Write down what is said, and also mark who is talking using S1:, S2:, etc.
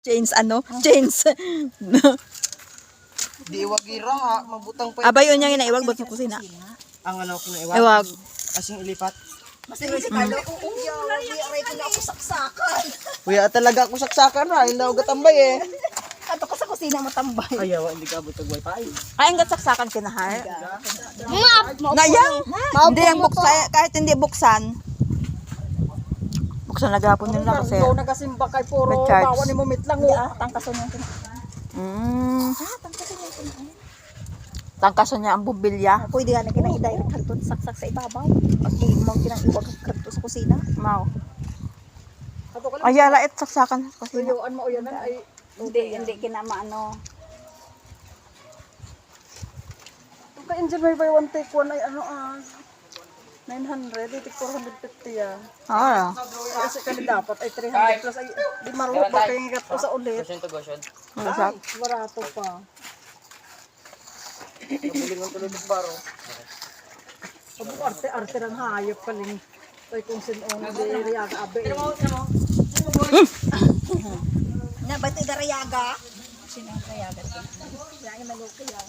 S1: Chains ano? Chains.
S2: Di iwag ira ha, mabutang pa.
S1: Abay yun yung inaiwag ba sa kusina?
S2: Ang ano kinaiwag.
S1: Iwag.
S2: Asing ilipat.
S3: Basta yung si Carlo, aray ko na ako saksakan.
S2: Kuya talaga ako saksakan ha, hindi ako gatambay eh.
S3: Ato ka sa kusina matambay.
S2: Ayaw, hindi ka abot ng wifi.
S1: Ay, ang gatsaksakan kinahar. Nayang! Hindi yung buksan, kahit hindi buksan. Buksan na gapon nila kasi.
S3: Ikaw nagasimba kay
S1: May
S3: puro
S1: charge.
S3: bawa ni Mumit lang. Tangkason yung
S1: Tangkaso niya ang bubilya.
S3: pwede nga na kinang-direct kanto saksak sa ibabaw. Pag mo kinang-iwag kanto sa kusina.
S1: Mau.
S3: Ato ka lang.
S1: Ay, yala, saksakan sa kusina.
S3: Tuyuan mo o yan ay hindi kinama ano. Ang ka-engineer by one take one ay ano 900, itik 450 yan.
S1: Ah,
S3: Kasi kami dapat ay 300 plus ay di marunong ba kayo ingat ko sa ulit.
S1: masak.
S3: Barato pa.
S2: Kabulingan tuloy ng baro.
S3: Sabi ko arte ng hayop kaling. Ay kung sino di riyaga abe. Na ba ito riyaga? Sino ang riyaga? Yan yung maluki yan.